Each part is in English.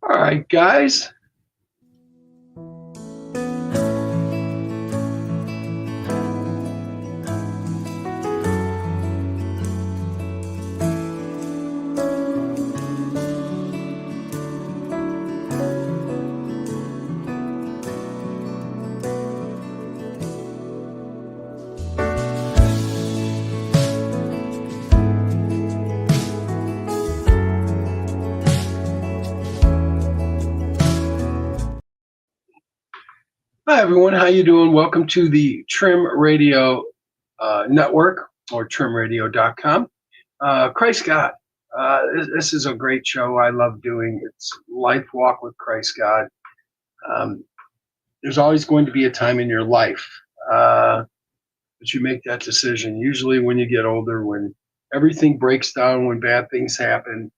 All right, guys. Hi, everyone. How you doing? Welcome to the Trim Radio Network, or trimradio.com. Christ God. This is a great show I love doing. It's Lifewalk with Christ God. Um, there's always going to be a time in your life that you make that decision, usually when you get older, when everything breaks down, when bad things happen,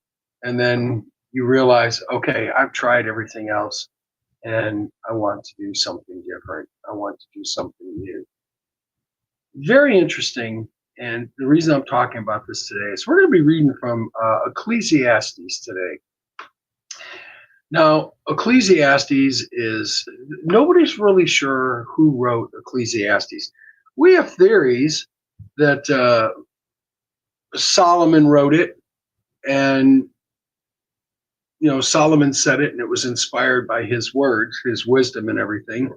and then you realize, okay, I've tried everything else and I want to do something different. I want to do something new. Very interesting. And the reason I'm talking about this today is we're going to be reading from Ecclesiastes today. Now, Ecclesiastes is, nobody's really sure who wrote Ecclesiastes. We have theories that Solomon wrote it, and Solomon said it, and it was inspired by his words, his wisdom, and everything.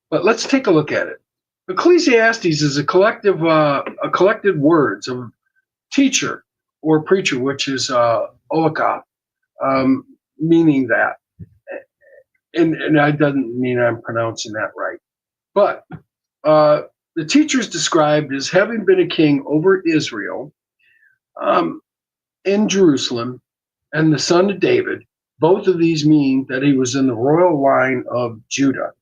But let's take a look at it. Ecclesiastes is a collective words of teacher or preacher, which is olaka, meaning that. And that doesn't mean I'm pronouncing that right. But the teacher is described as having been a king over Israel, in Jerusalem, and the son of David. Both of these mean that he was in the royal line of Judah.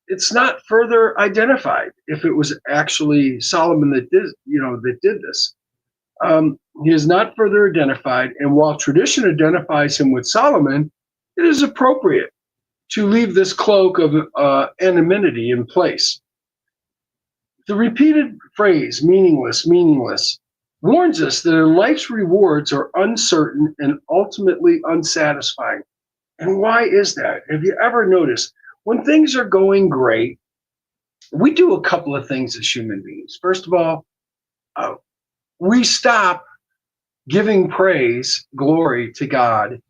It's not further identified if it was actually Solomon that did this. He is not further identified, and while tradition identifies him with Solomon, it is appropriate to leave this cloak of anonymity in place. The repeated phrase, meaningless, warns us that life's rewards are uncertain and ultimately unsatisfying. And why is that? Have you ever noticed when things are going great, we do a couple of things as human beings. First of all, we stop giving praise, glory to God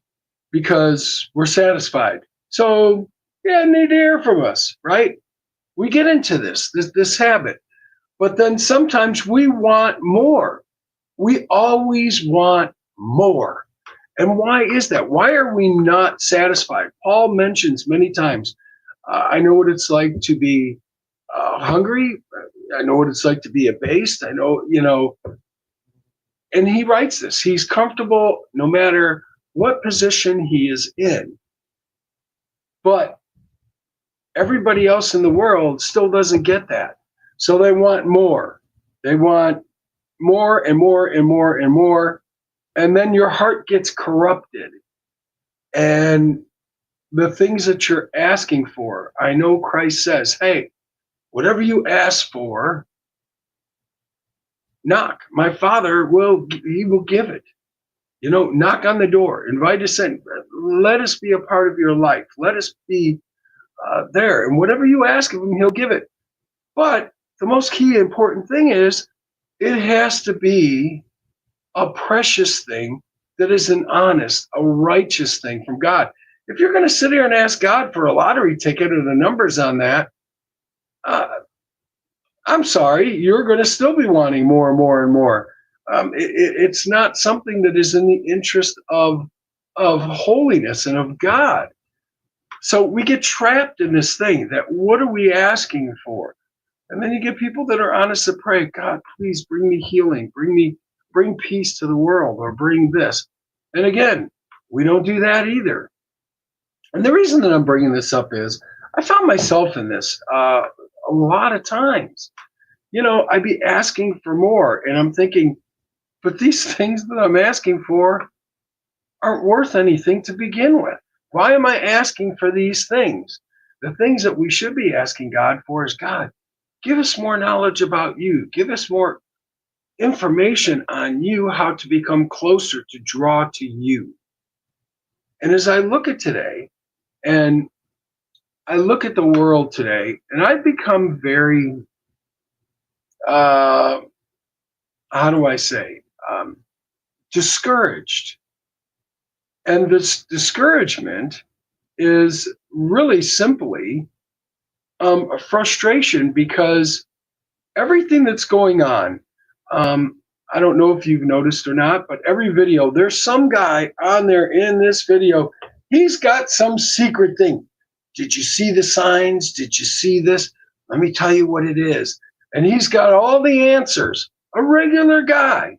because we're satisfied. So, yeah, need to hear from us, right? We get into this habit. But then sometimes we want more. We always want more. And why is that? Why are we not satisfied? Paul mentions many times, I know what it's like to be hungry. I know what it's like to be abased. I know, and he writes this. He's comfortable no matter what position he is in. But everybody else in the world still doesn't get that. So they want more. They want more and more and more and more. And then your heart gets corrupted. And the things that you're asking for, I know Christ says, hey, whatever you ask for, knock. My Father will give it. Knock on the door, invite us in. Let us be a part of your life. Let us be there. And whatever you ask of him, he'll give it. But the most key important thing is it has to be a precious thing that is an honest, a righteous thing from God. If you're going to sit here and ask God for a lottery ticket or the numbers on that, I'm sorry, you're going to still be wanting more and more and more. It's not something that is in the interest of holiness and of God. So we get trapped in this thing that what are we asking for? And then you get people that are honest to pray, God, please bring me healing, bring peace to the world, or bring this. And again, we don't do that either. And the reason that I'm bringing this up is I found myself in this a lot of times. I'd be asking for more, and I'm thinking, but these things that I'm asking for aren't worth anything to begin with. Why am I asking for these things? The things that we should be asking God for is, God, give us more knowledge about you. Give us more information on you, how to become closer, to draw to you. And as I look at today, and I look at the world today, and I've become very, uh, how do I say, discouraged. And this discouragement is really simply a frustration because everything that's going on, um, I don't know if you've noticed or not, but every video, there's some guy on there in this video. He's got some secret thing. Did you see the signs? Did you see this? Let me tell you what it is. And he's got all the answers. A regular guy.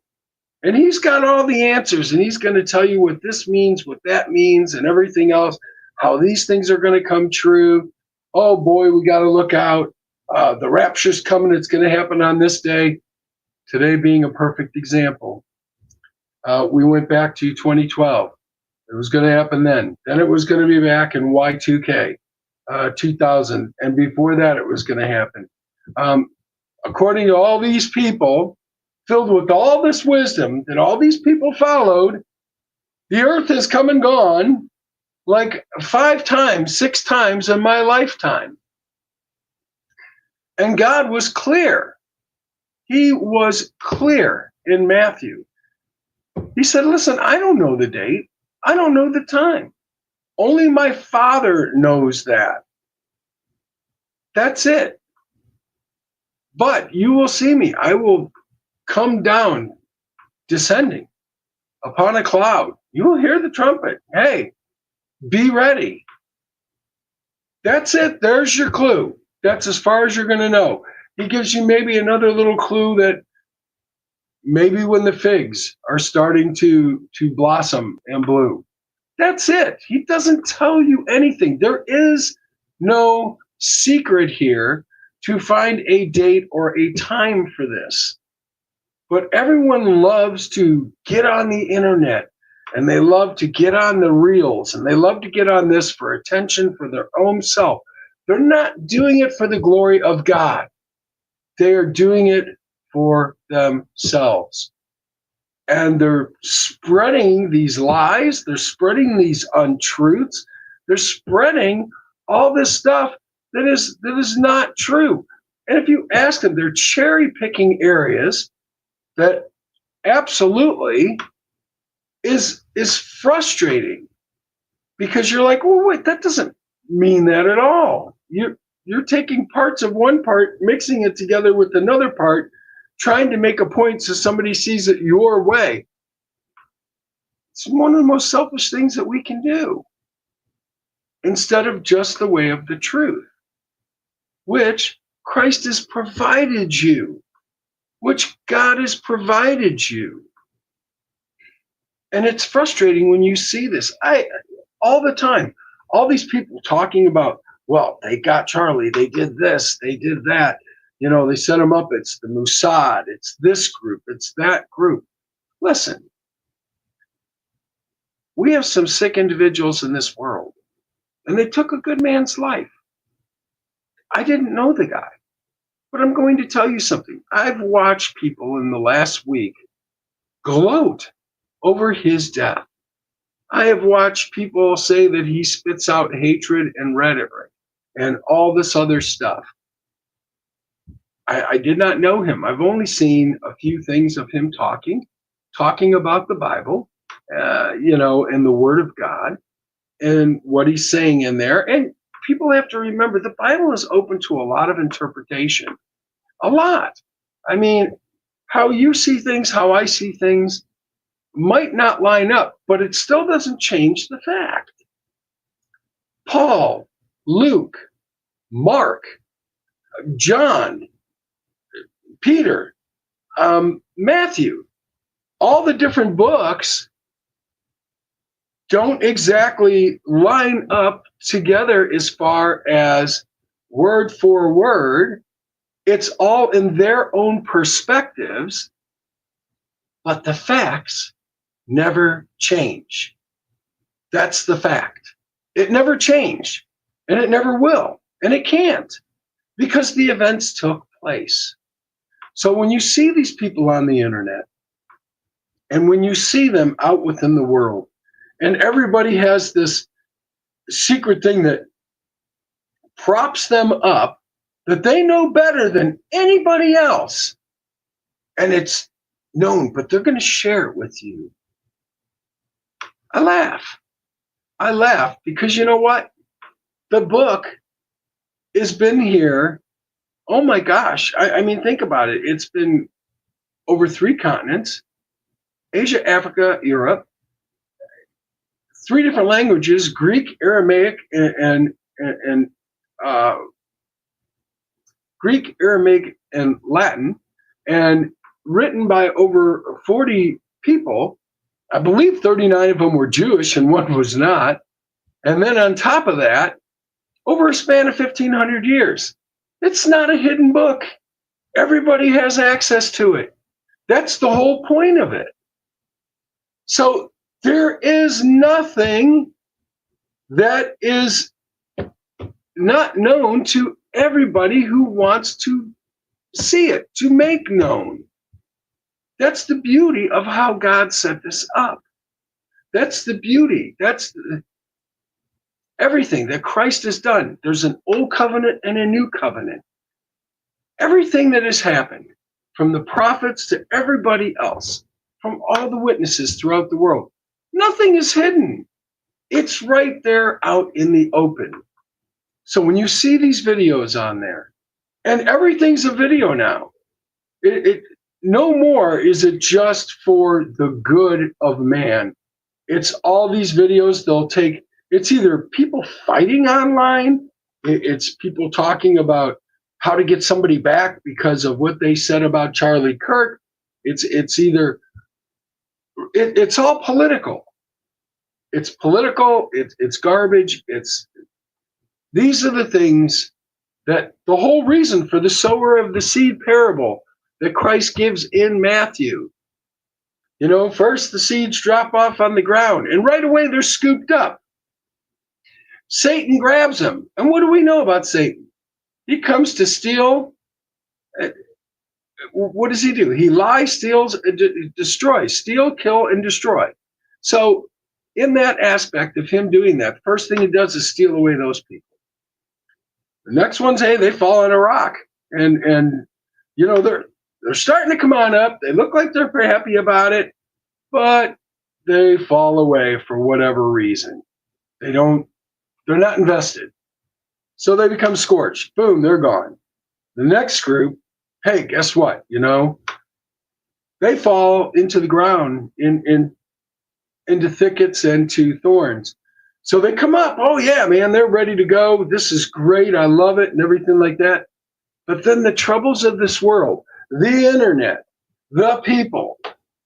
And he's got all the answers, and he's going to tell you what this means, what that means, and everything else, how these things are going to come true. Oh boy, we got to look out. The rapture's coming. It's going to happen on this day. Today being a perfect example. We went back to 2012. It was going to happen then. Then it was going to be back in Y2K, 2000. And before that, it was going to happen. According to all these people, filled with all this wisdom that all these people followed, the earth has come and gone like 5 times, 6 times in my lifetime. And God was clear. He was clear in Matthew. He said, listen, I don't know the date. I don't know the time. Only my Father knows that. That's it. But you will see me. I will come down, descending upon a cloud. You will hear the trumpet. Hey, be ready. That's it. There's your clue. That's as far as you're going to know. He gives you maybe another little clue that maybe when the figs are starting to blossom and bloom. That's it. He doesn't tell you anything. There is no secret here to find a date or a time for this. But everyone loves to get on the internet, and they love to get on the reels, and they love to get on this for attention for their own self. They're not doing it for the glory of God. They are doing it for themselves. And they're spreading these lies. They're spreading these untruths. They're spreading all this stuff that is not true. And if you ask them, they're cherry picking areas that absolutely is frustrating, because you're like, well, wait, that doesn't mean that at all. You're taking parts of one part, mixing it together with another part, trying to make a point so somebody sees it your way. It's one of the most selfish things that we can do, instead of just the way of the truth, which Christ has provided you, which God has provided you. And it's frustrating when you see this. All the time, all these people talking about, well, they got Charlie, they did this, they did that. You know, they set him up. It's the Mossad, it's this group, it's that group. Listen, we have some sick individuals in this world, and they took a good man's life. I didn't know the guy, but I'm going to tell you something. I've watched people in the last week gloat over his death. I have watched people say that he spits out hatred and rhetoric and all this other stuff. I did not know him. I've only seen a few things of him talking about the Bible, and the Word of God, and what he's saying in there. And people have to remember, the Bible is open to a lot of interpretation. A lot. I mean, how you see things, how I see things might not line up, but it still doesn't change the fact. Paul, Luke, Mark, John, Peter, Matthew, all the different books don't exactly line up together as far as word for word. It's all in their own perspectives, but the facts never change. That's the fact. It never changed, and it never will, and it can't, because the events took place. So when you see these people on the internet, and when you see them out within the world, And everybody has this secret thing that props them up, that they know better than anybody else. And it's known, but they're going to share it with you. I laugh. I laugh because you know what? The book has been here. Oh my gosh. I mean, think about it. It's been over 3 continents: Asia, Africa, Europe, 3 different languages: Greek, Aramaic, and uh, Greek, Aramaic, and Latin, and written by over 40 people. I believe 39 of them were Jewish and 1 was not. And then on top of that, over a span of 1,500 years. It's not a hidden book. Everybody has access to it. That's the whole point of it. So there is nothing that is not known to everybody who wants to see it, to make known. That's the beauty of how God set this up. That's the beauty. That's everything that Christ has done. There's an old covenant and a new covenant. Everything that has happened, from the prophets to everybody else, from all the witnesses throughout the world, nothing is hidden. It's right there out in the open. So when you see these videos on there, and everything's a video now, no more is it just for the good of man. It's all these videos they'll take. It's either people fighting online, it's people talking about how to get somebody back because of what they said about Charlie Kirk. It's either it's all political. It's political. It's garbage. These are the things that the whole reason for the sower of the seed parable that Christ gives in Matthew. You know, first the seeds drop off on the ground, and right away they're scooped up. Satan grabs them. And what do we know about Satan? He comes to steal. What does he do? He lies, steals, destroys. Steal, kill, and destroy. So in that aspect of him doing that, first thing he does is steal away those people. The next ones, hey, they fall on a rock. And you know, they're starting to come on up. They look like they're pretty happy about it, but they fall away for whatever reason. They're not invested. So they become scorched. Boom, they're gone. The next group, hey, guess what? You know, they fall into the ground, into thickets and to thorns. So they come up. Oh, yeah, man, they're ready to go. This is great. I love it and everything like that. But then the troubles of this world, the internet, the people,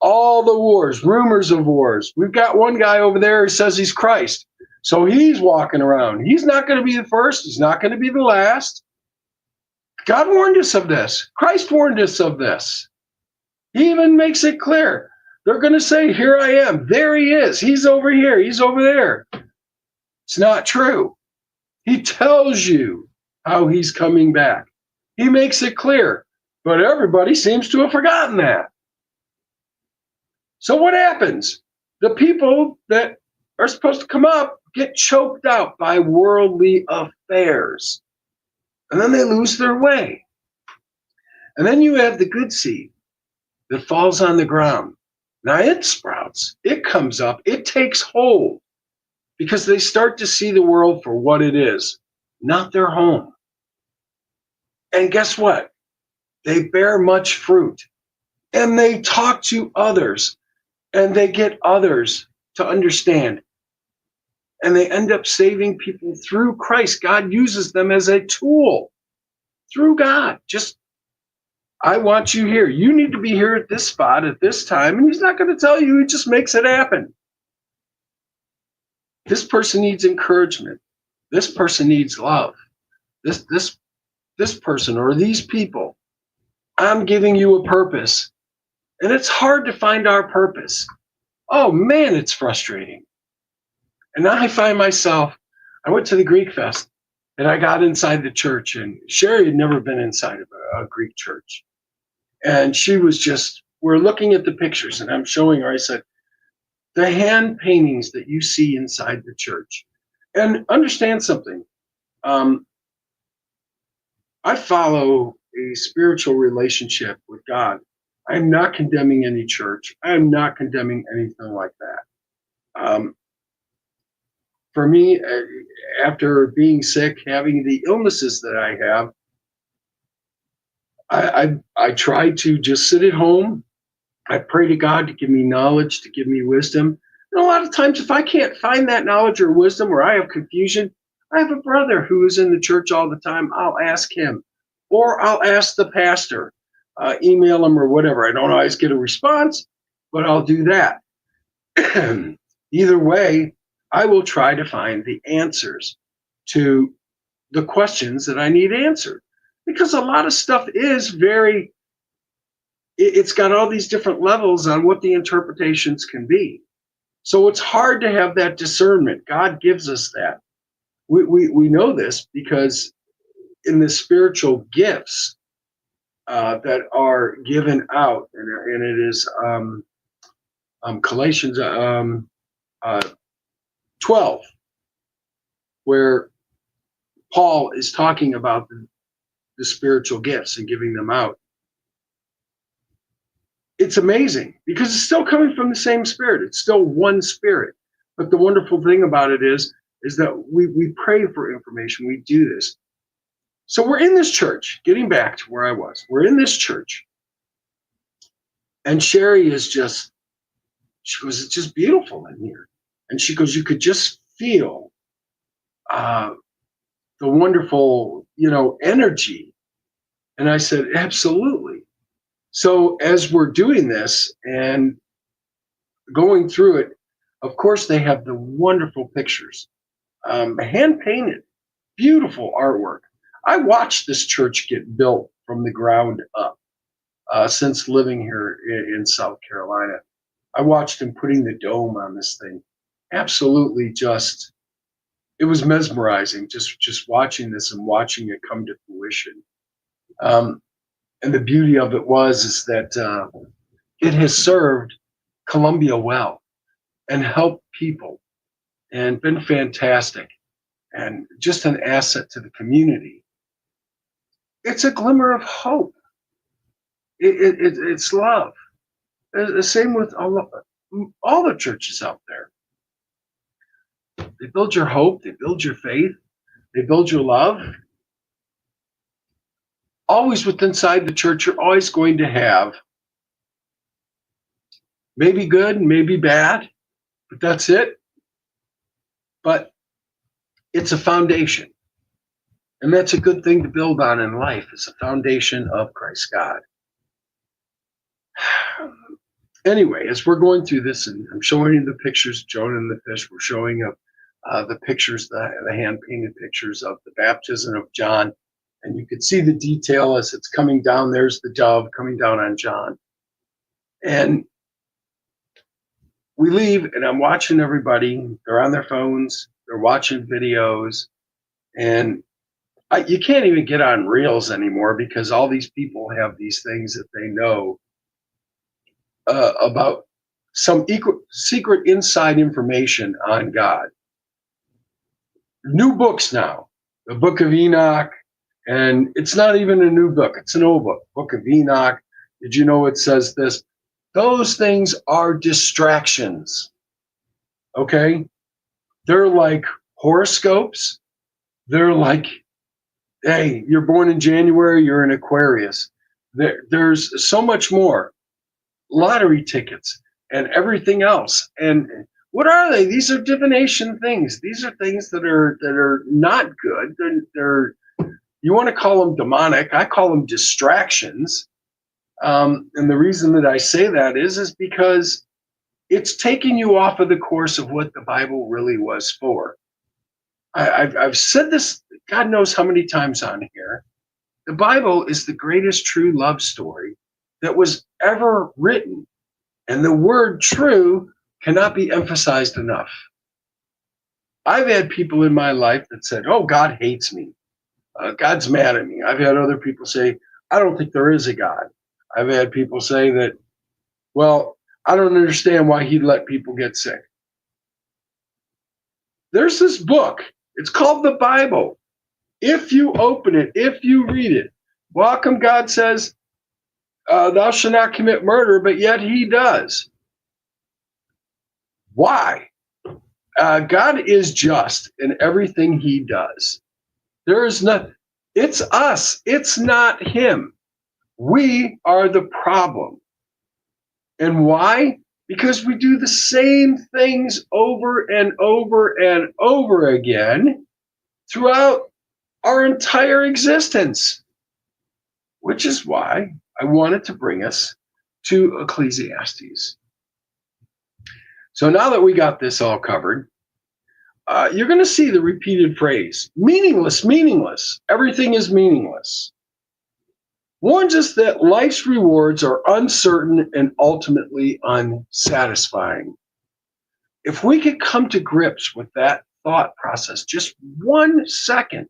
all the wars, rumors of wars. We've got one guy over there who says he's Christ. So he's walking around. He's not going to be the first. He's not going to be the last. God warned us of this. Christ warned us of this. He even makes it clear. They're going to say, here I am. There he is. He's over here. He's over there. It's not true. He tells you how he's coming back. He makes it clear. But everybody seems to have forgotten that. So what happens? The people that are supposed to come up get choked out by worldly affairs. And then they lose their way. And then you have the good seed that falls on the ground. Now it sprouts, it comes up, it takes hold because they start to see the world for what it is, not their home. And guess what? They bear much fruit and they talk to others and they get others to understand. And they end up saving people through Christ. God uses them as a tool through God. Just, I want you here. You need to be here at this spot at this time. And he's not going to tell you. He just makes it happen. This person needs encouragement. This person needs love. This person or these people. I'm giving you a purpose. And it's hard to find our purpose. Oh, man, it's frustrating. And now I find myself, I went to the Greek Fest and I got inside the church, and Sherry had never been inside of a Greek church. And she was just, we're looking at the pictures and I'm showing her, I said, the hand paintings that you see inside the church. And understand something. Um, I follow a spiritual relationship with God. I'm not condemning any church. I'm not condemning anything like that. For me, after being sick, having the illnesses that I have, I try to just sit at home. I pray to God to give me knowledge, to give me wisdom. And a lot of times, if I can't find that knowledge or wisdom, or I have confusion, I have a brother who is in the church all the time. I'll ask him, or I'll ask the pastor, email him or whatever. I don't always get a response, but I'll do that. Either way, I will try to find the answers to the questions that I need answered. Because a lot of stuff is very, it's got all these different levels on what the interpretations can be. So it's hard to have that discernment. God gives us that. We know this because in the spiritual gifts that are given out, and it is Galatians uh, 12, where Paul is talking about the spiritual gifts and giving them out. It's amazing because it's still coming from the same spirit. It's still one spirit. But the wonderful thing about it is that we pray for information. We do this. So we're in this church, getting back to where I was. We're in this church. And Sherry is just, she goes, it's just beautiful in here. And she goes, you could just feel the wonderful, energy. And I said, absolutely. So as we're doing this and going through it, of course, they have the wonderful pictures, hand painted, beautiful artwork. I watched this church get built from the ground up since living here in South Carolina. I watched him putting the dome on this thing. Absolutely, it was mesmerizing just watching this and watching it come to fruition. And the beauty of it is that it has served Columbia well and helped people and been fantastic and just an asset to the community. It's a glimmer of hope. It's love. The same with all the churches out there. They build your hope. They build your faith. They build your love. Always within inside the church, you're always going to have maybe good, maybe bad, but that's it. But it's a foundation. And that's a good thing to build on in life. It's a foundation of Christ God. Anyway, as we're going through this, and I'm showing you the pictures, Jonah and the fish, we're showing up the pictures, the hand-painted pictures of the baptism of John. And you can see the detail as it's coming down. There's the dove coming down on John. And we leave, and I'm watching everybody. They're on their phones. They're watching videos. And you can't even get on Reels anymore because all these people have these things that they know about some secret inside information on God. New books now, the Book of Enoch, and it's not even a new book. It's an old book, Book of Enoch. Did you know it says this? Those things are distractions, okay? They're like horoscopes. They're like, hey, you're born in January, you're an Aquarius. There's so much more. Lottery tickets and everything else. And what are they? These are divination things. These are things that are not good. They're you want to call them demonic. I call them distractions. And the reason that I say that is because it's taking you off of the course of what the Bible really was for. I've said this, God knows how many times on here. The Bible is the greatest true love story that was ever written. And the word true cannot be emphasized enough. I've had people in my life that said, oh, God hates me. God's mad at me. I've had other people say, I don't think there is a God. I've had people say that, well, I don't understand why he let people get sick. There's this book. It's called the Bible. If you open it, if you read it, well, how come God says, thou shalt not commit murder, but yet he does? Why? God is just in everything he does. There is not, it's us, it's not him. We are the problem. And why? Because we do the same things over and over and over again throughout our entire existence, which is why I wanted to bring us to Ecclesiastes. So now that we got this all covered, you're going to see the repeated phrase, meaningless, meaningless. Everything is meaningless. Warns us that life's rewards are uncertain and ultimately unsatisfying. If we could come to grips with that thought process, just 1 second,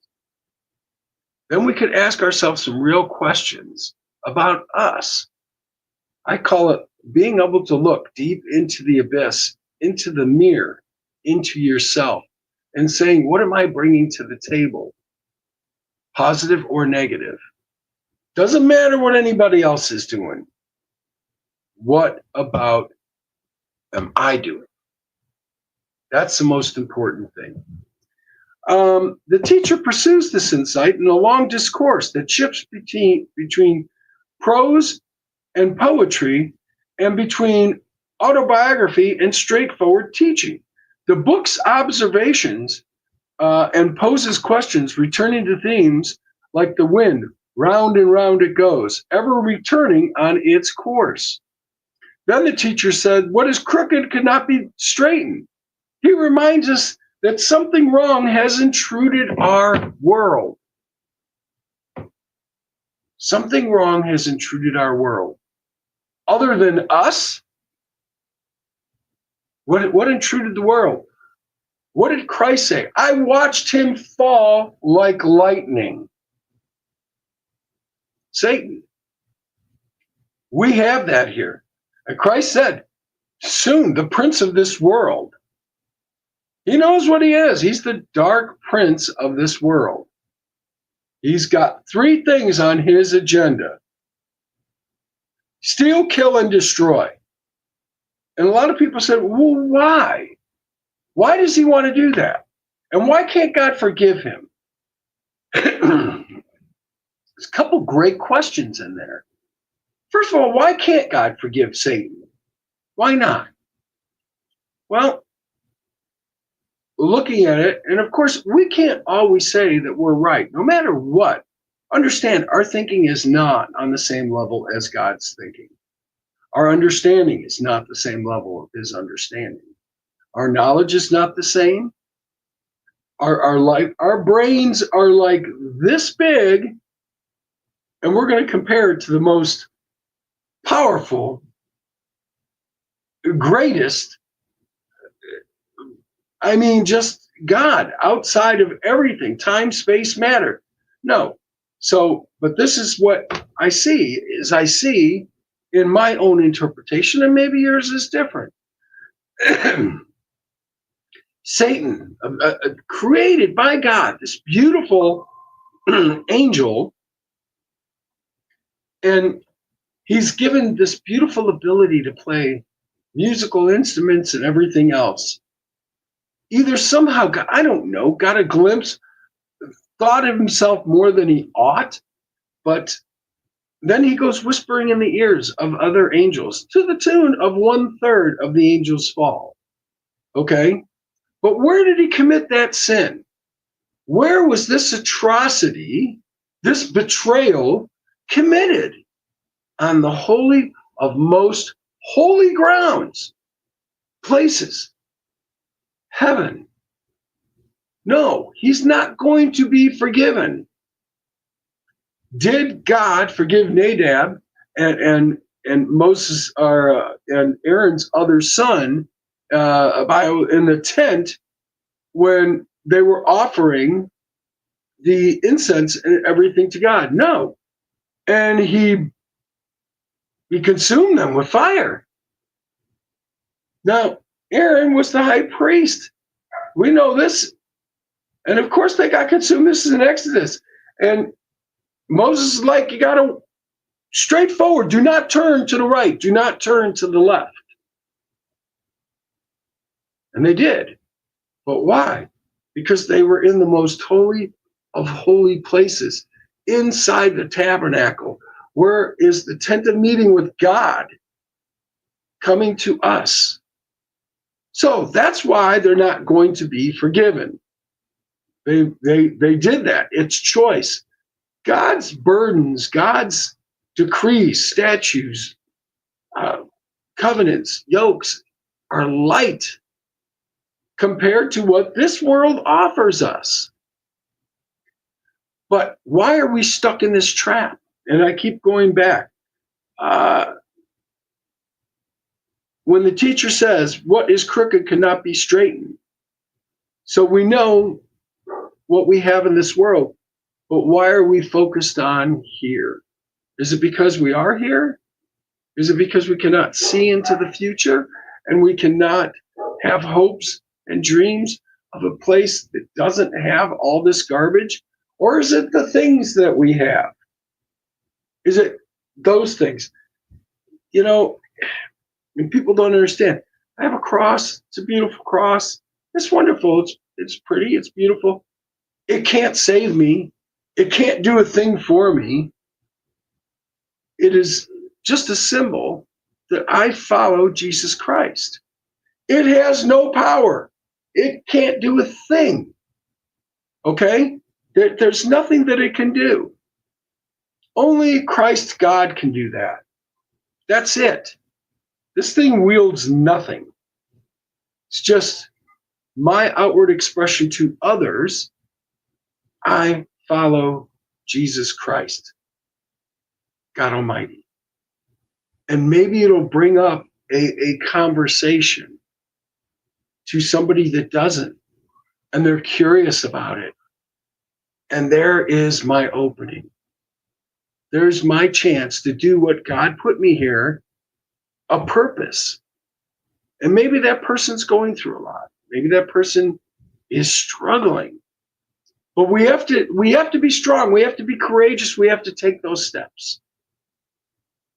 then we could ask ourselves some real questions about us. I call it being able to look deep into the abyss, into the mirror, into yourself, and saying, what am I bringing to the table? Positive or negative? Doesn't matter what anybody else is doing. What about am I doing? That's the most important thing. The teacher pursues this insight in a long discourse that shifts between prose and poetry and between autobiography and straightforward teaching. The book's observations and poses questions returning to themes like the wind, round and round it goes, ever returning on its course. Then the teacher said, what is crooked cannot be straightened. He reminds us that something wrong has intruded our world. Something wrong has intruded our world. Other than us, what intruded the world? What did Christ say? I watched him fall like lightning. Satan. We have that here. And Christ said, soon the prince of this world. He knows what he is. He's the dark prince of this world. He's got 3 things on his agenda: steal, kill, and destroy. And a lot of people said, well, why? Why does he want to do that? And why can't God forgive him? There's a couple great questions in there. First of all, why can't God forgive Satan? Why not? Well, looking at it, and of course, we can't always say that we're right, no matter what. Understand, our thinking is not on the same level as God's thinking. Our understanding is not the same level of his understanding. Our knowledge is not the same. Our brains are like this big, and we're going to compare it to the most powerful, greatest, I mean, just God, outside of everything, time, space, matter. No. So, but this is what I see in my own interpretation, and maybe yours is different. Satan, created by God, this beautiful angel, and he's given this beautiful ability to play musical instruments and everything else. Either somehow, I don't know, got a glimpse, thought of himself more than he ought, but then he goes whispering in the ears of other angels to the tune of 1/3 of the angels' fall. Okay? But where did he commit that sin? Where was this atrocity, this betrayal committed? On the holy of most holy grounds, places, heaven. No, he's not going to be forgiven. Did God forgive Nadab and Moses and Aaron's other son in the tent when they were offering the incense and everything to God? No. And he consumed them with fire. Now, Aaron was the high priest. We know this. And of course, they got consumed. This is in Exodus. And Moses is like, you got to straightforward. Do not turn to the right. Do not turn to the left. And they did. But why? Because they were in the most holy of holy places, inside the tabernacle, where is the tent of meeting with God coming to us. So that's why they're not going to be forgiven. They did that. It's choice. God's burdens, God's decrees, statutes, covenants, yokes are light compared to what this world offers us. But why are we stuck in this trap? And I keep going back. When the teacher says, what is crooked cannot be straightened. So we know what we have in this world, but why are we focused on here? Is it because we are here? Is it because we cannot see into the future and we cannot have hopes and dreams of a place that doesn't have all this garbage? Or is it the things that we have? Is it those things? You know, and people don't understand. I have a cross. It's a beautiful cross. It's wonderful. It's pretty. It's beautiful. It can't save me. It can't do a thing for me. It is just a symbol that I follow Jesus Christ. It has no power. It can't do a thing. Okay? There's nothing that it can do. Only Christ God can do that. That's it. This thing wields nothing. It's just my outward expression to others. I follow Jesus Christ, God Almighty. And maybe it'll bring up a conversation to somebody that doesn't, and they're curious about it. And there is my opening. There's my chance to do what God put me here, a purpose. And maybe that person's going through a lot. Maybe that person is struggling. But we have to be strong. We have to be courageous. We have to take those steps.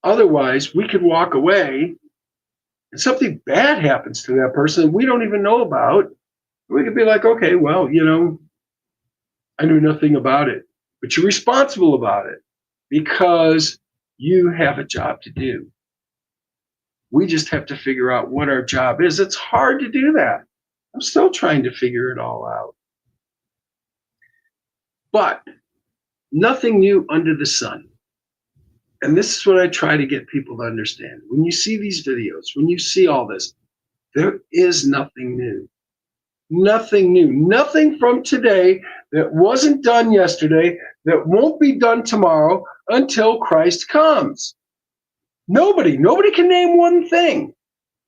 Otherwise, we could walk away and something bad happens to that person we don't even know about. We could be like, okay, well, I knew nothing about it. But you're responsible about it because you have a job to do. We just have to figure out what our job is. It's hard to do that. I'm still trying to figure it all out. But nothing new under the sun. And this is what I try to get people to understand. When you see these videos, when you see all this, there is nothing new. Nothing new. Nothing from today that wasn't done yesterday, that won't be done tomorrow until Christ comes. Nobody can name one thing.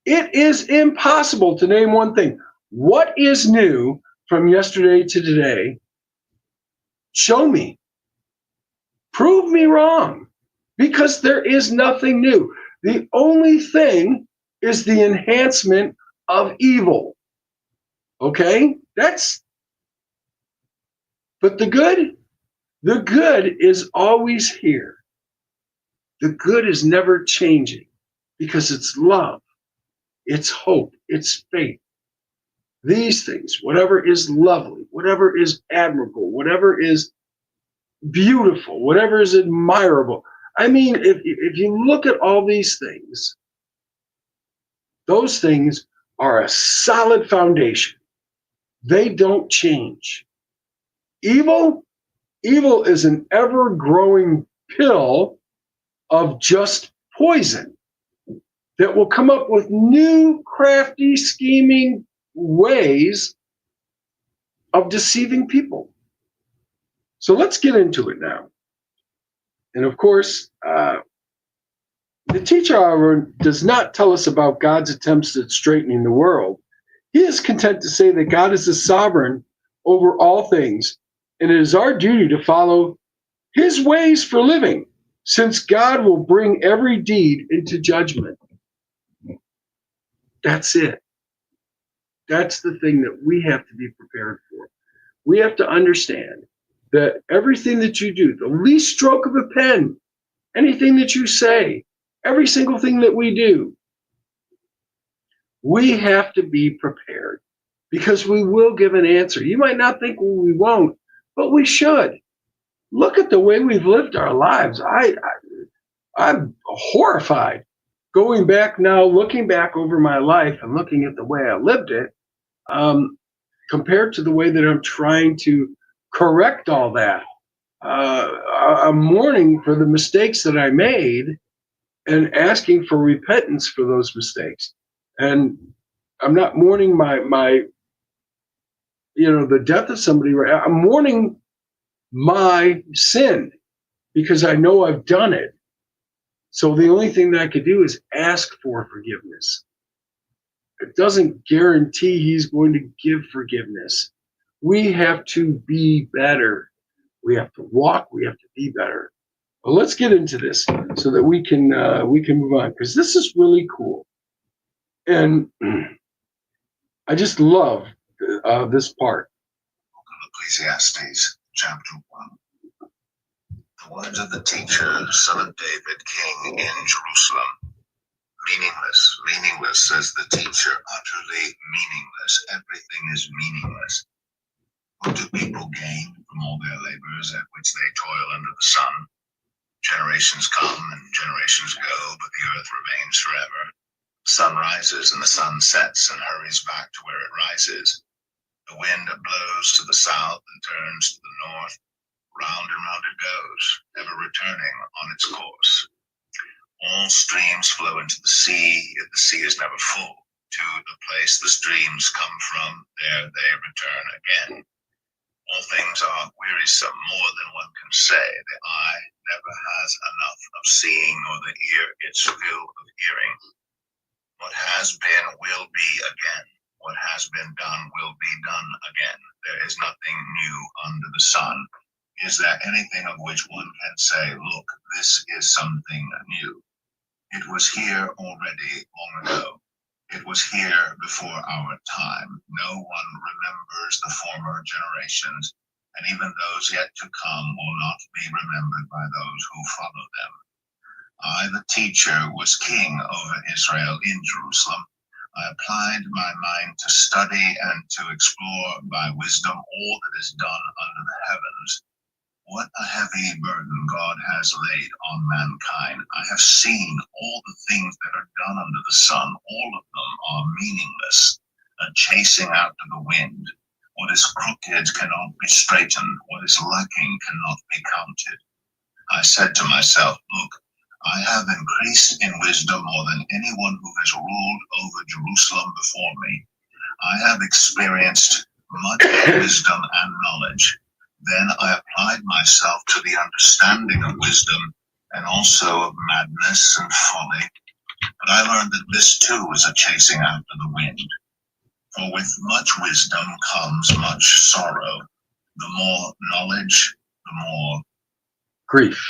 It is impossible to name one thing. What is new from yesterday to today? Show me. Prove me wrong. Because there is nothing new. The only thing is the enhancement of evil. Okay? But the good is always here. The good is never changing because it's love, it's hope, it's faith. These things, whatever is lovely, whatever is admirable, whatever is beautiful, whatever is admirable. I mean, if you look at all these things, those things are a solid foundation. They don't change. Evil is an ever-growing pill of just poison that will come up with new, crafty, scheming ways of deceiving people. So let's get into it now. And of course, the teacher, however, does not tell us about God's attempts at straightening the world. He is content to say that God is the sovereign over all things, and it is our duty to follow his ways for living, since God will bring every deed into judgment. That's it. That's the thing that we have to be prepared for. We have to understand that everything that you do, the least stroke of a pen, anything that you say, every single thing that we do, we have to be prepared because we will give an answer. You might not think we won't, but we should. Look at the way we've lived our lives. I'm horrified going back now, looking back over my life and looking at the way I lived it, compared to the way that I'm trying to correct all that. I'm mourning for the mistakes that I made and asking for repentance for those mistakes. And I'm not mourning my the death of somebody. I'm mourning my sin because I know I've done it. So the only thing that I could do is ask for forgiveness. It doesn't guarantee he's going to give forgiveness. We have to be better. We have to walk. We have to be better. Well, let's get into this so that we can move on, because this is really cool, and I just love this part. Ecclesiastes chapter 1. The words of the teacher, son of David, king in Jerusalem. Meaningless, says the teacher, utterly meaningless. Everything is meaningless. What do people gain from all their labors at which they toil under the sun? Generations come and generations go, but the earth remains forever. The sun rises and the sun sets and hurries back to where it rises. The wind blows to the south and turns to the north. Round and round it goes, ever returning on its course. All streams flow into the sea, yet the sea is never full. To the place the streams come from, there they return again. All things are wearisome, more than one can say. The eye never has enough of seeing, nor the ear its fill of hearing. What has been will be again. What has been done will be done again. There is nothing new under the sun. Is there anything of which one can say, look, this is something new? It was here already long ago. It was here before our time. No one remembers the former generations, and even those yet to come will not be remembered by those who follow them. I, the teacher, was king over Israel in Jerusalem. I applied my mind to study and to explore by wisdom all that is done under the heavens. What a heavy burden God has laid on mankind. I have seen all the things that are done under the sun. All of them are meaningless, a chasing after the wind. What is crooked cannot be straightened. What is lacking cannot be counted. I said to myself, look, I have increased in wisdom more than anyone who has ruled over Jerusalem before me. I have experienced much wisdom and knowledge. Then I applied myself to the understanding of wisdom and also of madness and folly. But I learned that this too is a chasing after the wind. For with much wisdom comes much sorrow. The more knowledge, the more grief.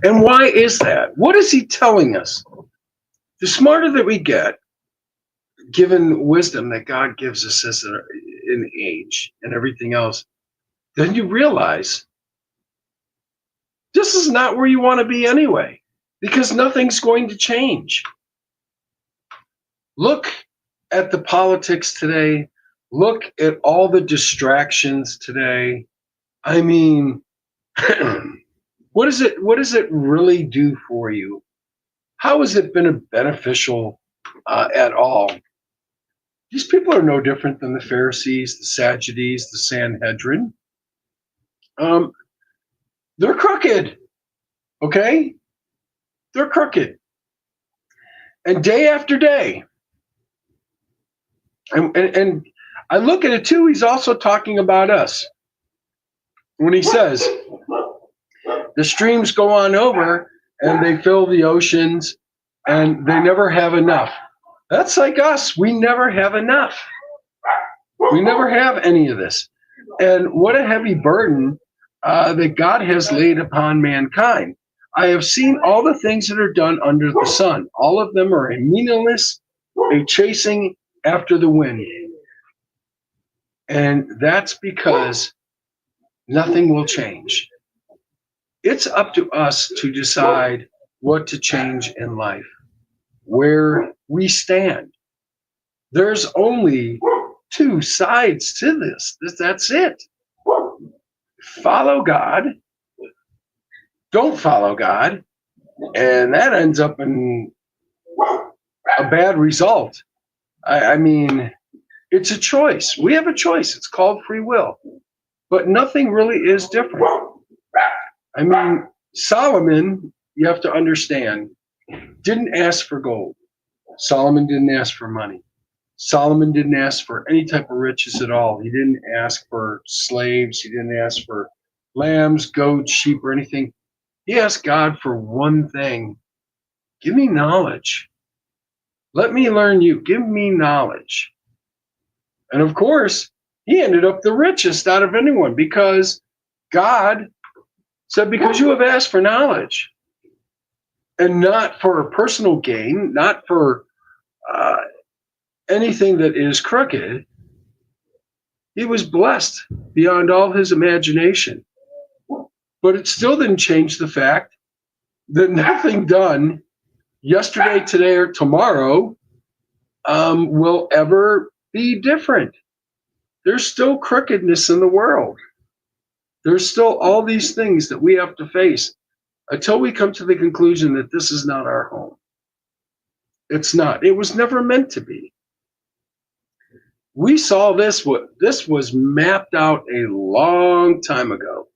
And why is that? What is he telling us? The smarter that we get, given wisdom that God gives us as an age and everything else, then you realize this is not where you want to be anyway, because nothing's going to change. Look at the politics today. Look at all the distractions today. I mean, what does it really do for you? How has it been beneficial at all? These people are no different than the Pharisees, the Sadducees, the Sanhedrin. They're crooked, okay? They're crooked. And day after day, and I look at it too, he's also talking about us. When he says, the streams go on over and they fill the oceans and they never have enough. That's like us. We never have enough. We never have any of this. And what a heavy burden that God has laid upon mankind. I have seen all the things that are done under the sun. All of them are meaningless. a chasing after the wind. And that's because nothing will change. It's up to us to decide what to change in life, where we stand. There's only two sides to this. That's it. Follow God, don't follow God, and that ends up in a bad result. I mean, it's a choice. We have a choice. It's called free will, but nothing really is different. I mean, Solomon, you have to understand, didn't ask for gold. Solomon didn't ask for money. Solomon didn't ask for any type of riches at all. He didn't ask for slaves. He didn't ask for lambs, goats, sheep, or anything. He asked God for one thing: give me knowledge. Let me learn you. Give me knowledge. And of course, he ended up the richest out of anyone because God said, because you have asked for knowledge and not for personal gain, not for anything that is crooked, he was blessed beyond all his imagination. But it still didn't change the fact that nothing done yesterday, today, or tomorrow will ever be different. There's still crookedness in the world. There's still all these things that we have to face until we come to the conclusion that this is not our home. It's not. It was never meant to be. We saw this. This was mapped out a long time ago.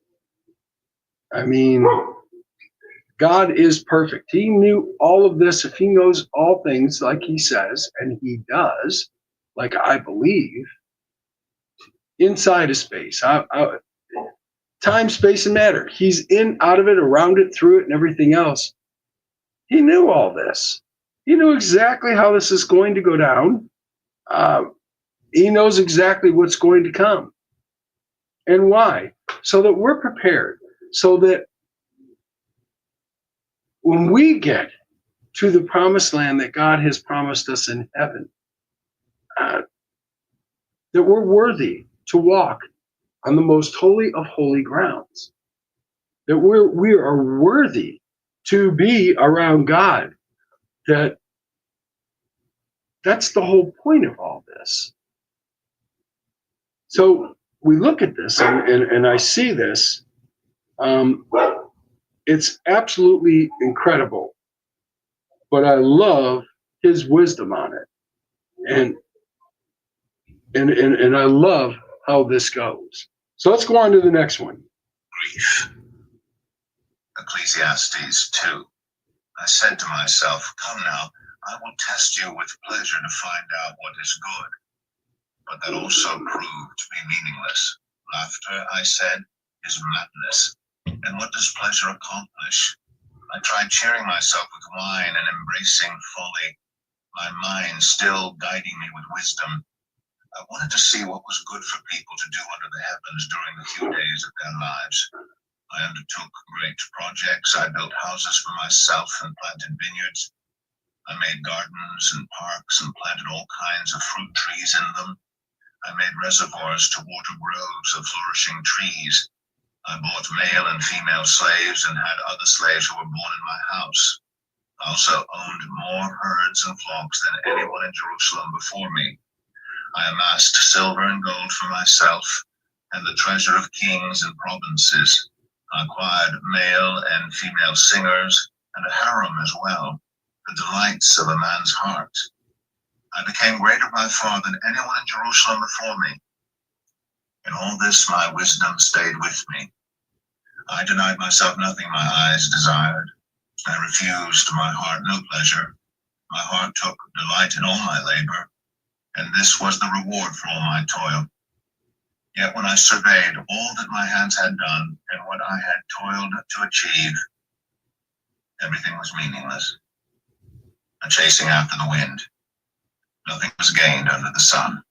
I mean, God is perfect. He knew all of this. If he knows all things like he says, and he does, like I believe, inside of space, time, space, and matter. He's in, out of it, around it, through it, and everything else. He knew all this. He knew exactly how this is going to go down. He knows exactly what's going to come. And why? So that we're prepared. So that when we get to the promised land that God has promised us in heaven, that we're worthy to walk on the most holy of holy grounds. That we are worthy to be around God. That's the whole point of all this. So we look at this and I see this. It's absolutely incredible. But I love his wisdom on it. And I love how this goes. So let's go on to the next one. Grief. Ecclesiastes 2. I said to myself, come now, I will test you with pleasure to find out what is good. But that also proved to be meaningless. Laughter, I said, is madness. And what does pleasure accomplish? I tried cheering myself with wine and embracing folly, my mind still guiding me with wisdom. I wanted to see what was good for people to do under the heavens during the few days of their lives. I undertook great projects. I built houses for myself and planted vineyards. I made gardens and parks and planted all kinds of fruit trees in them. I made reservoirs to water groves of flourishing trees. I bought male and female slaves and had other slaves who were born in my house. I also owned more herds and flocks than anyone in Jerusalem before me. I amassed silver and gold for myself and the treasure of kings and provinces. I acquired male and female singers and a harem as well, the delights of a man's heart. I became greater by far than anyone in Jerusalem before me. In all this, my wisdom stayed with me. I denied myself nothing my eyes desired. I refused to my heart no pleasure. My heart took delight in all my labor, and this was the reward for all my toil. Yet when I surveyed all that my hands had done and what I had toiled to achieve, everything was meaningless, a chasing after the wind. Nothing was gained under the sun.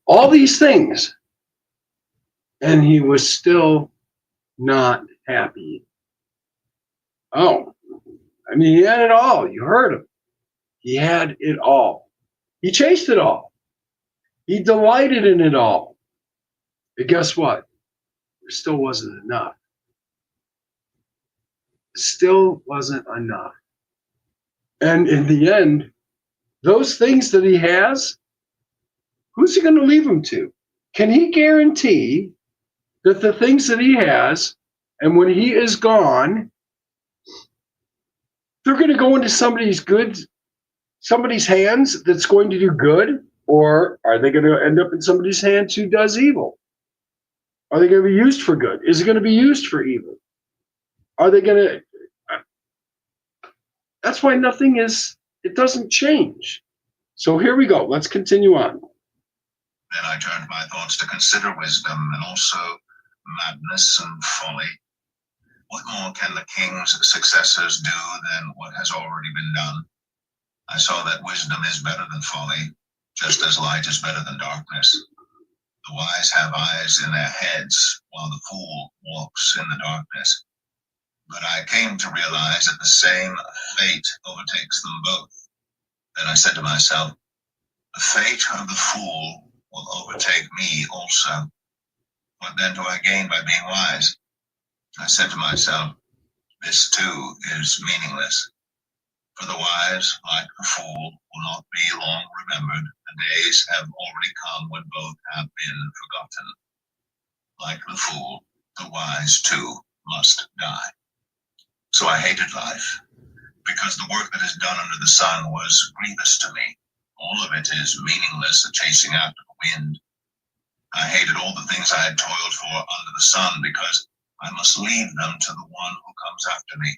All these things, and he was still not happy. Oh, I mean, he had it all. You heard him. He had it all. He chased it all. He delighted in it all. But guess what? There still wasn't enough. It still wasn't enough. And in the end, those things that he has, who's he going to leave them to? Can he guarantee that the things that he has, and when he is gone, they're going to go into somebody's hands that's going to do good, or are they going to end up in somebody's hands who does evil? Are they going to be used for good? Is it going to be used for evil? Are they going to? That's why it doesn't change. So here we go. Let's continue on. Then I turned my thoughts to consider wisdom and also madness and folly. What more can the king's successors do than what has already been done? I saw that wisdom is better than folly, just as light is better than darkness. The wise have eyes in their heads, while the fool walks in the darkness. But I came to realize that the same fate overtakes them both. Then I said to myself, the fate of the fool will overtake me also. What then do I gain by being wise? I said to myself, this too is meaningless. For the wise, like the fool, will not be long remembered. The days have already come when both have been forgotten. Like the fool, the wise too must die. So I hated life, because the work that is done under the sun was grievous to me. All of it is meaningless, a chasing after the wind. I hated all the things I had toiled for under the sun, because I must leave them to the one who comes after me.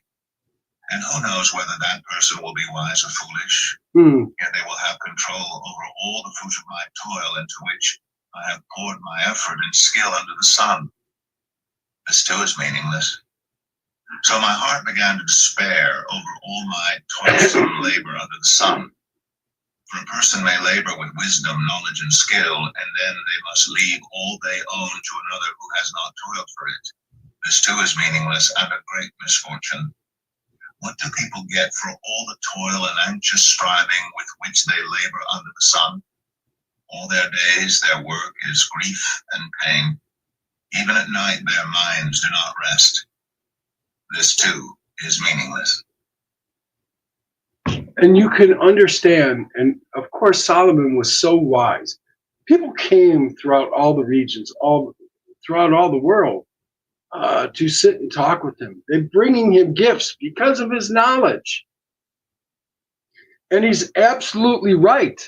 And who knows whether that person will be wise or foolish. Yet they will have control over all the fruit of my toil, into which I have poured my effort and skill under the sun. This too is meaningless. So my heart began to despair over all my toilsome labor under the sun. For a person may labor with wisdom, knowledge, and skill, and then they must leave all they own to another who has not toiled for it. This too is meaningless and a great misfortune. What do people get for all the toil and anxious striving with which they labor under the sun? All their days, their work is grief and pain. Even at night, their minds do not rest. This too is meaningless. And you can understand, and of course, Solomon was so wise. People came throughout all the regions, throughout all the world, to sit and talk with him. They're bringing him gifts because of his knowledge. And he's absolutely right.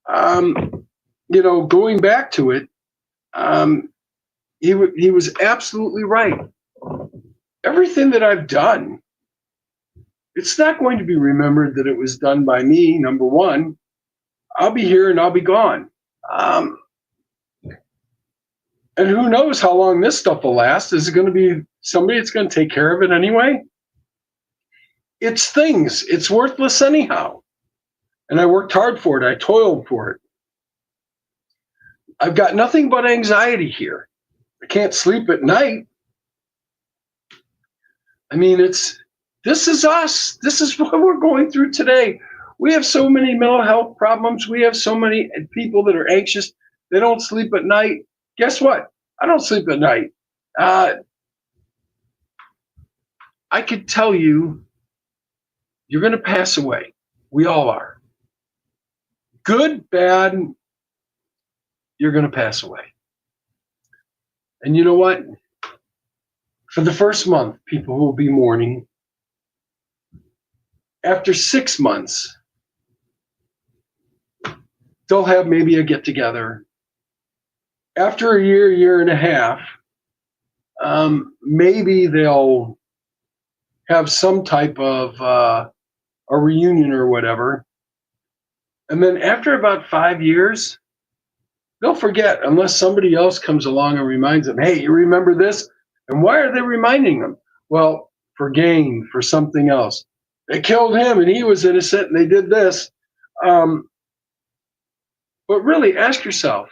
Going back to it, he was absolutely right. Everything that I've done, it's not going to be remembered that it was done by me, number one. I'll be here and I'll be gone. And who knows how long this stuff will last? Is it going to be somebody that's going to take care of it anyway? It's things. It's worthless anyhow. And I worked hard for it. I toiled for it. I've got nothing but anxiety here. I can't sleep at night. I mean, this is us. This is what we're going through today. We have so many mental health problems. We have so many people that are anxious. They don't sleep at night. Guess what? I don't sleep at night. I could tell you, you're going to pass away. We all are. Good, bad, you're going to pass away. And you know what? For the first month, people will be mourning. After 6 months, they'll have maybe a get-together. After a year and a half, maybe they'll have some type of a reunion or whatever. And then after about 5 years, they'll forget unless somebody else comes along and reminds them, hey, you remember this? And why are they reminding them? Well, for gain, for something else. They killed him and he was innocent and they did this. But really ask yourself,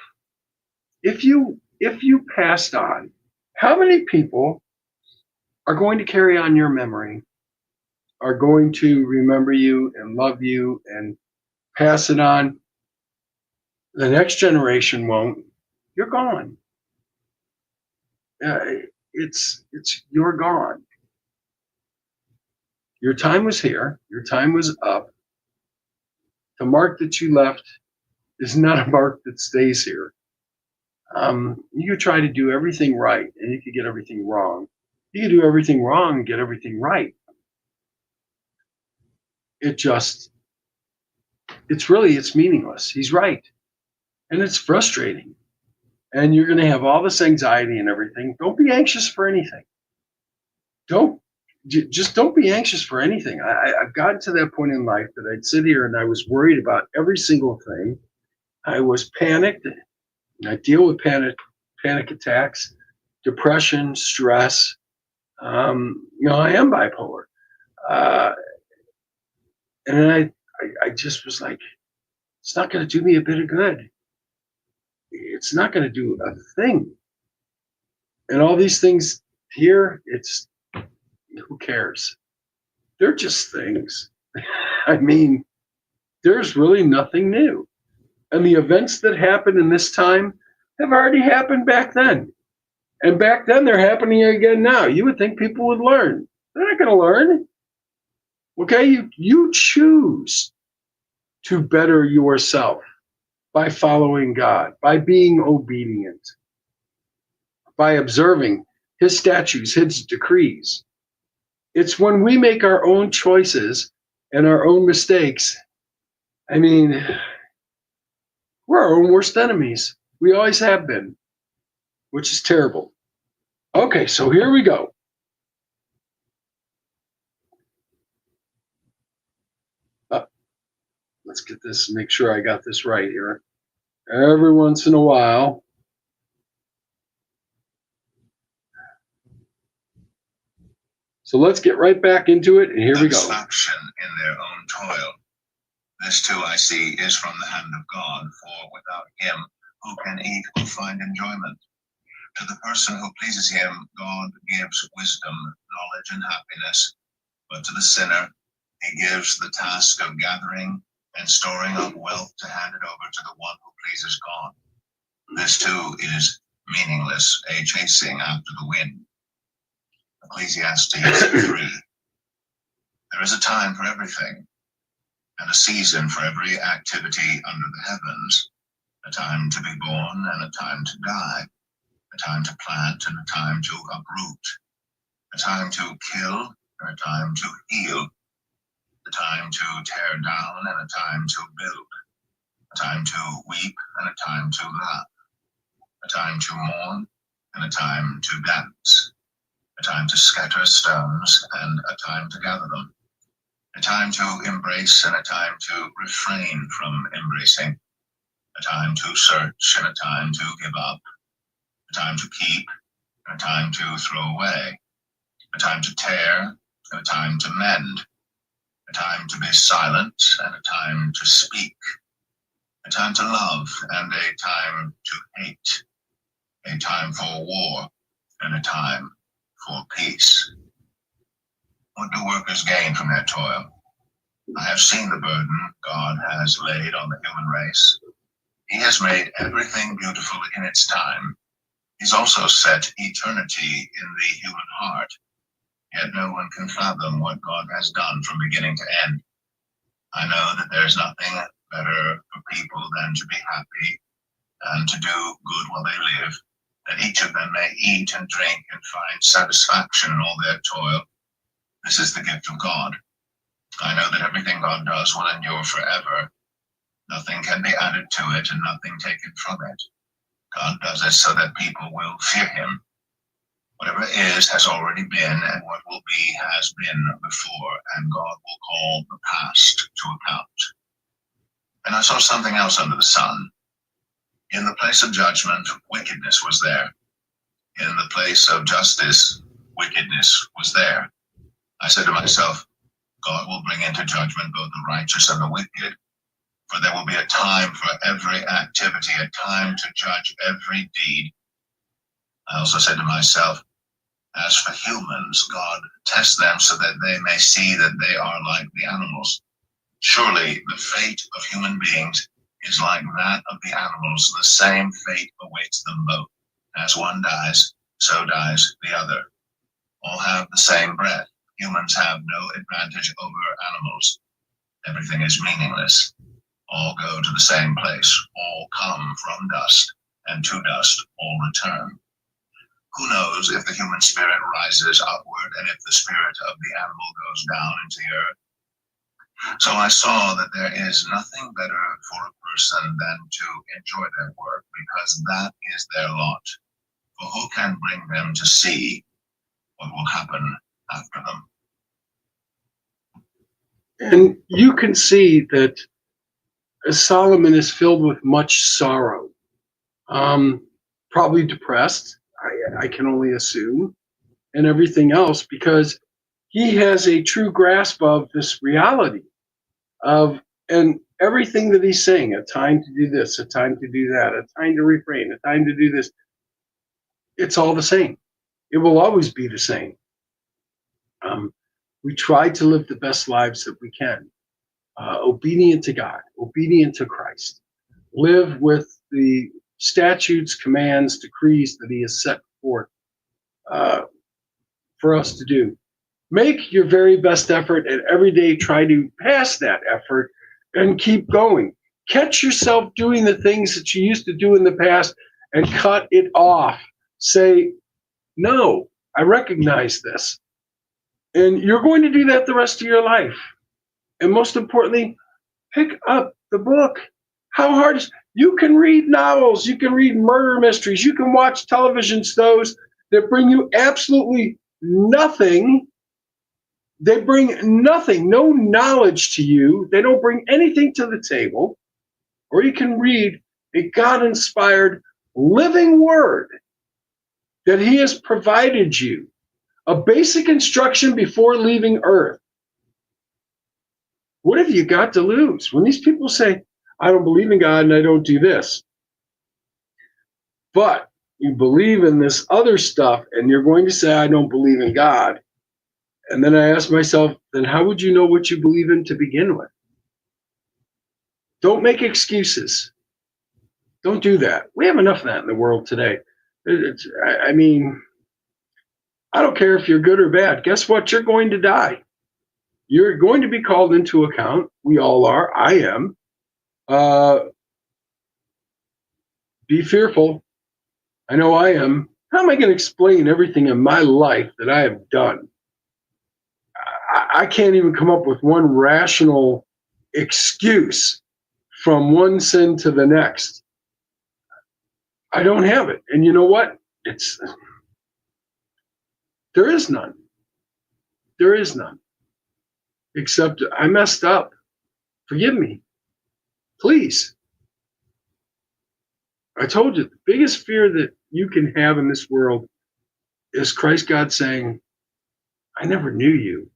if you passed on, how many people are going to carry on your memory are going to remember you and love you and pass it on. The next generation won't. You're gone. Uh, it's you're gone. Your time was here. Your time was up. The mark that you left is not a mark that stays here. You could try to do everything right and you could get everything wrong. You could do everything wrong and get everything right. It just, it's meaningless. He's right. And it's frustrating. And you're going to have all this anxiety and everything. Don't be anxious for anything. Just don't be anxious for anything. I've gotten to that point in life that I'd sit here and I was worried about every single thing. I was panicked. And I deal with panic attacks, depression, stress. I am bipolar. Uh, and then I just was like, it's not going to do me a bit of good. It's not going to do a thing. And all these things here, who cares? They're just things. I mean, there's really nothing new. And the events that happened in this time have already happened back then. And back then, they're happening again now. You would think people would learn. They're not going to learn. Okay? You choose to better yourself by following God, by being obedient, by observing his statutes, his decrees. It's when we make our own choices and our own mistakes. I mean, we're our own worst enemies. We always have been, which is terrible. Okay, so here we go. Let's get this, make sure I got this right here. Every once in a while. So let's get right back into it, and here we go. Satisfaction in their own toil. This too I see is from the hand of God, for without him who can eat or find enjoyment? To the person who pleases him, God gives wisdom, knowledge, and happiness. But to the sinner, he gives the task of gathering and storing up wealth to hand it over to the one who pleases God. This too is meaningless, a chasing after the wind. Ecclesiastes 3. There is a time for everything, and a season for every activity under the heavens, a time to be born and a time to die, a time to plant and a time to uproot, a time to kill and a time to heal, a time to tear down and a time to build, a time to weep and a time to laugh, a time to mourn and a time to dance, a time to scatter stones and a time to gather them, a time to embrace and a time to refrain from embracing, a time to search and a time to give up, a time to keep and a time to throw away, a time to tear and a time to mend, a time to be silent and a time to speak, a time to love and a time to hate, a time for war and a time for peace. What do workers gain from their toil? I have seen the burden God has laid on the human race. He has made everything beautiful in its time. He's also set eternity in the human heart. Yet no one can fathom what God has done from beginning to end. I know that there's nothing better for people than to be happy and to do good while they live, that each of them may eat and drink and find satisfaction in all their toil. This is the gift of God. I know that everything God does will endure forever. Nothing can be added to it and nothing taken from it. God does it so that people will fear him. Whatever is has already been, and what will be has been before, and God will call the past to account. And I saw something else under the sun. In the place of judgment, wickedness was there. In the place of justice, wickedness was there. I said to myself, God will bring into judgment both the righteous and the wicked, for there will be a time for every activity, a time to judge every deed. I also said to myself, As for humans, God tests them so that they may see that they are like the animals. Surely the fate of human beings is like that of the animals. The same fate awaits them both. As one dies, so dies the other. All have the same breath. Humans have no advantage over animals. Everything is meaningless. All go to the same place. All come from dust, and to dust all return. Who knows if the human spirit rises upward and if the spirit of the animal goes down into the earth? So I saw that there is nothing better for a person than to enjoy their work, because that is their lot. For who can bring them to see what will happen after them? And you can see that Solomon is filled with much sorrow, probably depressed, I can only assume, and everything else, because he has a true grasp of this reality of, and everything that he's saying, a time to do this, a time to do that, a time to refrain, a time to do this, it's all the same. It will always be the same. We try to live the best lives that we can, obedient to God, obedient to Christ. Live with the statutes, commands, decrees that he has set forth for us to do. Make your very best effort, and every day try to pass that effort and keep going. Catch yourself doing the things that you used to do in the past and cut it off. Say, no, I recognize this. And you're going to do that the rest of your life. And most importantly, pick up the book. How hard is you can read novels, you can read murder mysteries, you can watch television shows that bring you absolutely nothing. They bring nothing, no knowledge to you. They don't bring anything to the table. Or you can read a God-inspired living word that he has provided you, a basic instruction before leaving earth. What have you got to lose? When these people say, I don't believe in God and I don't do this, but you believe in this other stuff and you're going to say, I don't believe in God. And then I ask myself, then how would you know what you believe in to begin with? Don't make excuses. Don't do that. We have enough of that in the world today. I mean, I don't care if you're good or bad. Guess what? You're going to die. You're going to be called into account. We all are. I am. Be fearful. I know I am. How am I going to explain everything in my life that I have done? I can't even come up with one rational excuse from one sin to the next. I don't have it. And you know what? There is none. There is none. Except I messed up. Forgive me. Please. I told you, the biggest fear that you can have in this world is Christ God saying, I never knew you.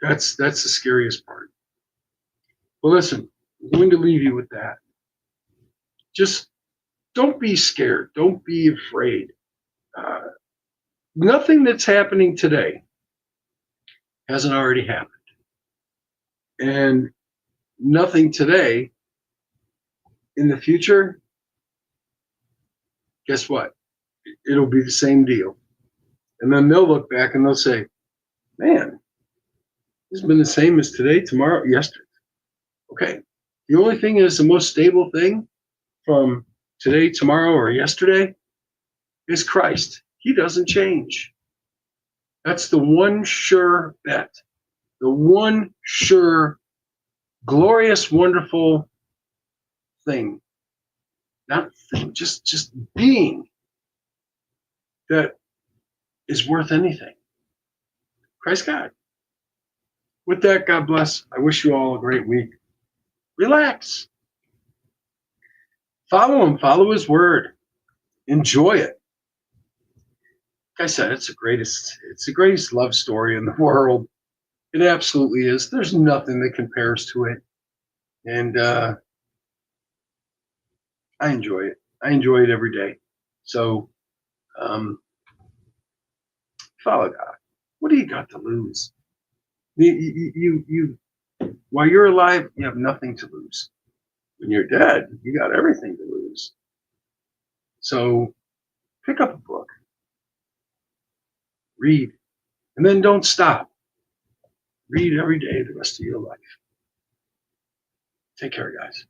That's the scariest part. Well, listen, I'm going to leave you with that. Just don't be scared. Don't be afraid. Nothing that's happening today hasn't already happened. And nothing today in the future, guess what? It'll be the same deal. And then they'll look back and they'll say, man, it's been the same as today, tomorrow, yesterday. Okay. The only thing is the most stable thing from today, tomorrow, or yesterday is Christ. He doesn't change. That's the one sure bet. The one sure, glorious, wonderful thing. Not thing, just being that is worth anything. Christ God. With that, God bless. I wish you all a great week. Relax. Follow him. Follow his word. Enjoy it. Like I said, it's the greatest love story in the world. It absolutely is. There's nothing that compares to it. And I enjoy it. I enjoy it every day. So follow God. What do you got to lose? You while you're alive, you have nothing to lose. When you're dead, you got everything to lose. So pick up a book, read, and then don't stop. Read every day the rest of your life. Take care, guys.